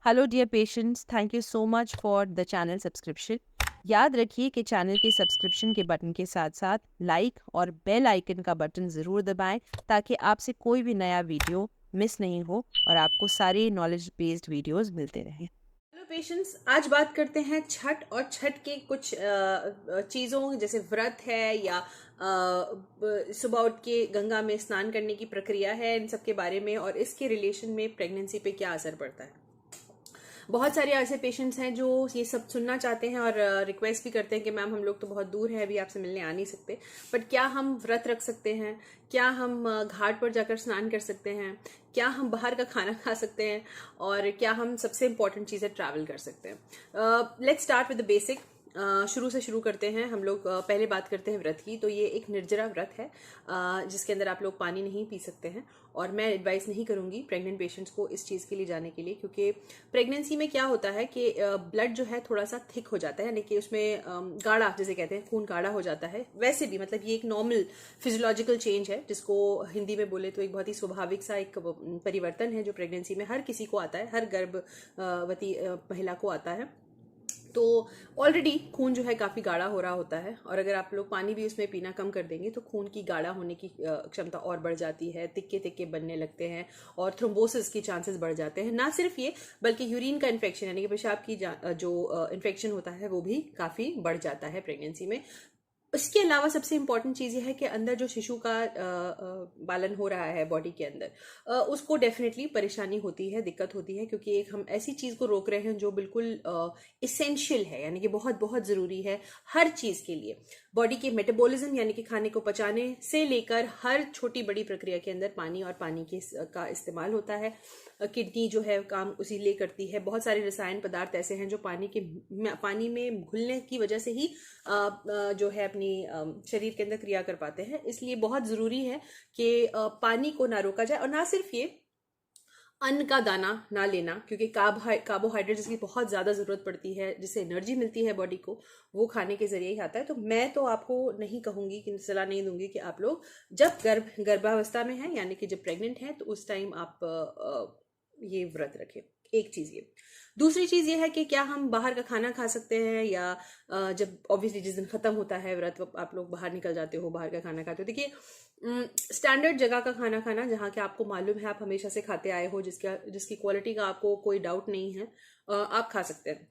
Hello dear patients, thank you so much for the channel subscription. याद रखिए कि channel के सब्सक्रिप्शन के बटन के साथ साथ लाइक और बेल आइकन का बटन ज़रूर दबाएं ताकि आपसे कोई भी नया वीडियो मिस नहीं हो और आपको सारे नॉलेज बेस्ड वीडियोस मिलते रहें। हेलो पेशेंट्स, आज बात करते हैं छठ और छठ के कुछ चीज़ों जैसे व्रत है या सुबह उठ के गंगा में स्नान करने की प्रक्रिया है, इन सब के बारे में और इसके रिलेशन में प्रेगनेंसी पे क्या असर पड़ता है। बहुत सारे ऐसे पेशेंट्स हैं जो ये सब सुनना चाहते हैं और रिक्वेस्ट भी करते हैं कि मैम हम लोग तो बहुत दूर हैं, अभी आपसे मिलने आ नहीं सकते, बट क्या हम व्रत रख सकते हैं, क्या हम घाट पर जाकर स्नान कर सकते हैं, क्या हम बाहर का खाना खा सकते हैं और क्या हम सबसे इंपॉर्टेंट चीज़ है ट्रैवल कर सकते हैं। Let's start with the basic. शुरू से शुरू करते हैं हम लोग। पहले बात करते हैं व्रत की। तो ये एक निर्जरा व्रत है जिसके अंदर आप लोग पानी नहीं पी सकते हैं और मैं एडवाइस नहीं करूंगी प्रेग्नेंट पेशेंट्स को इस चीज़ के लिए जाने के लिए, क्योंकि प्रेगनेंसी में क्या होता है कि ब्लड जो है थोड़ा सा थिक हो जाता है, यानी कि उसमें गाढ़ा, जैसे कहते हैं खून गाढ़ा हो जाता है। वैसे भी मतलब ये एक नॉर्मल फिजियोलॉजिकल चेंज है जिसको हिंदी में बोले तो एक बहुत ही स्वाभाविक सा एक परिवर्तन है जो प्रेगनेंसी में हर किसी को आता है, हर गर्भवती महिला को आता है। तो ऑलरेडी खून जो है काफ़ी गाढ़ा हो रहा होता है और अगर आप लोग पानी भी उसमें पीना कम कर देंगे तो खून की गाढ़ा होने की क्षमता और बढ़ जाती है, तिक्के तिक्के बनने लगते हैं और थ्रोम्बोसिस की चांसेस बढ़ जाते हैं। ना सिर्फ ये बल्कि यूरिन का इन्फेक्शन यानी कि पेशाब की जो इन्फेक्शन होता है वो भी काफ़ी बढ़ जाता है प्रेगनेंसी में। इसके अलावा सबसे इम्पॉर्टेंट चीज़ ये है कि अंदर जो शिशु का पालन हो रहा है बॉडी के अंदर, उसको डेफिनेटली परेशानी होती है, दिक्कत होती है, क्योंकि एक हम ऐसी चीज़ को रोक रहे हैं जो बिल्कुल इसेंशियल है, यानी कि बहुत बहुत ज़रूरी है हर चीज़ के लिए। बॉडी के मेटाबॉलिज्म यानी कि खाने को पचाने से लेकर हर छोटी बड़ी प्रक्रिया के अंदर पानी और पानी का इस्तेमाल होता है। किडनी जो है काम उसी लिए करती है। बहुत सारे रसायन पदार्थ ऐसे हैं जो पानी में घुलने की वजह से ही जो है अपनी शरीर के अंदर क्रिया कर पाते हैं। इसलिए बहुत ज़रूरी है कि पानी को ना रोका जाए और ना सिर्फ ये अन्न का दाना ना लेना, क्योंकि कार्बोहाइड्रेट जिसकी बहुत ज़्यादा ज़रूरत पड़ती है, जिससे एनर्जी मिलती है बॉडी को, वो खाने के जरिए ही आता है। तो मैं तो आपको नहीं कहूँगी कि सलाह नहीं दूंगी कि आप लोग जब गर्भावस्था में हैं यानी कि जब प्रेग्नेंट हैं तो उस टाइम आप ये व्रत रखें। एक चीज़ ये। दूसरी चीज़ ये है कि क्या हम बाहर का खाना खा सकते हैं या जब ऑब्वियसली जिस दिन ख़त्म होता है व्रत आप लोग बाहर निकल जाते हो, बाहर का खाना खाते हो। देखिए, स्टैंडर्ड जगह का खाना खाना जहाँ के आपको मालूम है, आप हमेशा से खाते आए हो, जिसकी क्वालिटी का आपको कोई डाउट नहीं है, आप खा सकते हैं।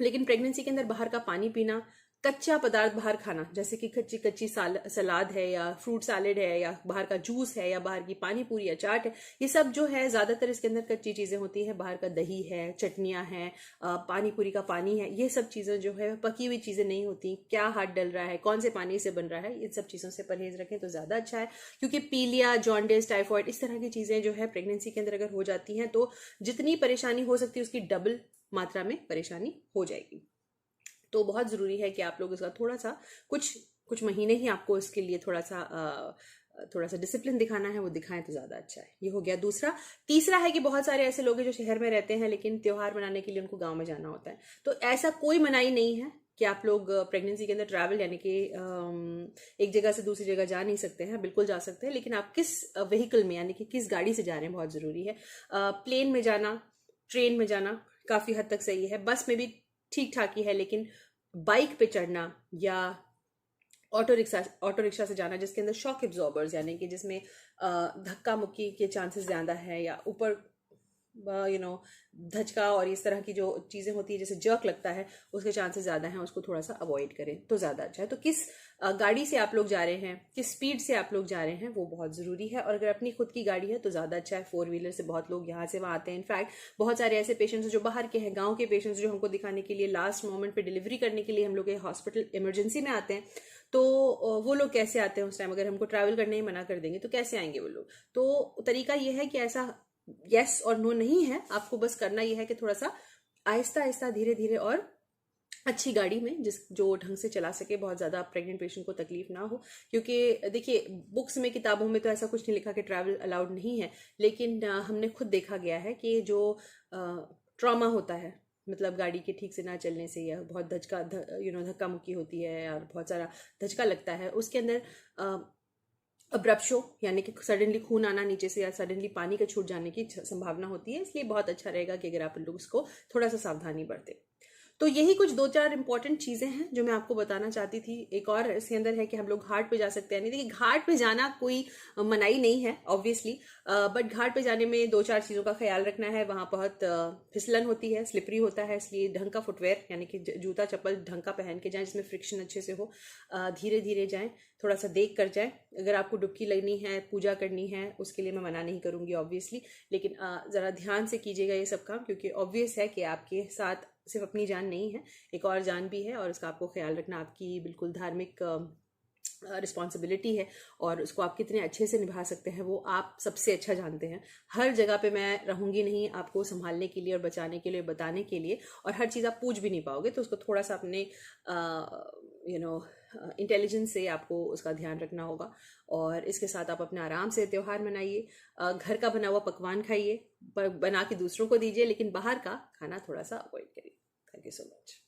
लेकिन प्रेगनेंसी के अंदर बाहर का पानी पीना, कच्चा पदार्थ बाहर खाना, जैसे कि कच्ची कच्ची सलाद है या फ्रूट सैलेड है या बाहर का जूस है या बाहर की पानी पूरी या चाट है, ये सब जो है ज़्यादातर इसके अंदर कच्ची चीज़ें होती हैं। बाहर का दही है, चटनियाँ हैं, पानी पूरी का पानी है, ये सब चीज़ें जो है पकी हुई चीज़ें नहीं होती। क्या हाथ डल रहा है, कौन से पानी से बन रहा है, इन सब चीज़ों से परहेज रखें तो ज़्यादा अच्छा है। क्योंकि पीलिया, जॉन्डिस, टाइफॉइड, इस तरह की चीज़ें जो है प्रेगनेंसी के अंदर अगर हो जाती हैं तो जितनी परेशानी हो सकती है उसकी डबल मात्रा में परेशानी हो जाएगी। तो बहुत ज़रूरी है कि आप लोग इसका थोड़ा सा कुछ कुछ महीने ही आपको इसके लिए थोड़ा सा डिसिप्लिन दिखाना है, वो दिखाएं तो ज़्यादा अच्छा है। ये हो गया दूसरा। तीसरा है कि बहुत सारे ऐसे लोग हैं जो शहर में रहते हैं लेकिन त्यौहार मनाने के लिए उनको गांव में जाना होता है। तो ऐसा कोई मनाही नहीं है कि आप लोग प्रेगनेंसी के अंदर ट्रैवल यानी कि एक जगह से दूसरी जगह जा नहीं सकते हैं, बिल्कुल जा सकते हैं, लेकिन आप किस व्हीकल में यानी कि किस गाड़ी से जा रहे हैं बहुत ज़रूरी है। प्लेन में जाना, ट्रेन में जाना काफ़ी हद तक सही है, बस में भी ठीक ठाक ही है, लेकिन बाइक पे चढ़ना या ऑटो रिक्शा से जाना जिसके अंदर शॉक एब्जॉर्बर्स यानी कि जिसमें धक्का मुक्की के चांसेस ज़्यादा है, या ऊपर धचका और इस तरह की जो चीज़ें होती है जैसे जर्क लगता है, उसके चांसेस ज़्यादा हैं, उसको थोड़ा सा अवॉइड करें तो ज़्यादा अच्छा है। तो किस गाड़ी से आप लोग जा रहे हैं, किस स्पीड से आप लोग जा रहे हैं, वो बहुत ज़रूरी है। और अगर अपनी खुद की गाड़ी है तो ज़्यादा अच्छा है। फोर व्हीलर से बहुत लोग यहाँ से वहाँ आते हैं। इनफैक्ट बहुत सारे ऐसे पेशेंट्स जो बाहर के हैं, गाँव के पेशेंट्स जो हमको दिखाने के लिए लास्ट मोमेंट पर डिलीवरी करने के लिए हम लोग हॉस्पिटल इमरजेंसी में आते हैं, तो वो लोग कैसे आते हैं उस टाइम, अगर हमको ट्रैवल करने ही मना कर देंगे तो कैसे आएंगे वो लोग। तो तरीका ये है कि ऐसा यस और नो नहीं है, आपको बस करना यह है कि थोड़ा सा आहिस्ता आहिस्ता धीरे धीरे और अच्छी गाड़ी में जो ढंग से चला सके, बहुत ज़्यादा प्रेग्नेंट पेशेंट को तकलीफ ना हो। क्योंकि देखिए, बुक्स में किताबों में तो ऐसा कुछ नहीं लिखा कि ट्रैवल अलाउड नहीं है, लेकिन हमने खुद देखा गया है कि जो ट्रॉमा होता है, मतलब गाड़ी के ठीक से ना चलने से या बहुत धक्का मुक्की होती है और बहुत सारा धचका लगता है, उसके अंदर अब्रप्शो यानी कि सडनली खून आना नीचे से या सडनली पानी का छूट जाने की संभावना होती है, इसलिए बहुत अच्छा रहेगा कि अगर आप लोग उसको थोड़ा सा सावधानी बरतें। तो यही कुछ दो चार इंपॉर्टेंट चीज़ें हैं जो मैं आपको बताना चाहती थी। एक और इसके अंदर है कि हम लोग घाट पे जा सकते हैं, नहीं देखिए घाट पे जाना कोई मनाही नहीं है ऑब्वियसली, बट घाट पे जाने में दो चार चीज़ों का ख्याल रखना है। वहाँ बहुत फिसलन होती है, स्लिपरी होता है, इसलिए ढंग का फुटवेयर यानी कि जूता चप्पल ढंग का पहन के जाएं जिसमें फ्रिक्शन अच्छे से हो। धीरे धीरे जाएं, थोड़ा सा देख कर जाएं। अगर आपको डुबकी लगनी है, पूजा करनी है, उसके लिए मैं मना नहीं करूँगी ऑब्वियसली, लेकिन ज़रा ध्यान से कीजिएगा ये सब काम, क्योंकि ऑब्वियस है कि आपके साथ सिर्फ अपनी जान नहीं है, एक और जान भी है और उसका आपको ख्याल रखना आपकी बिल्कुल धार्मिक रिस्पॉन्सिबिलिटी है। और उसको आप कितने अच्छे से निभा सकते हैं वो आप सबसे अच्छा जानते हैं। हर जगह पे मैं रहूँगी नहीं आपको संभालने के लिए और बचाने के लिए, बताने के लिए, और हर चीज़ आप पूछ भी नहीं पाओगे, तो उसको थोड़ा सा अपने इंटेलिजेंस से आपको उसका ध्यान रखना होगा। और इसके साथ आप अपना आराम से त्यौहार मनाइए, घर का बना हुआ पकवान खाइए, बना के दूसरों को दीजिए, लेकिन बाहर का खाना थोड़ा सा अवॉइड करिए। Thank you so much.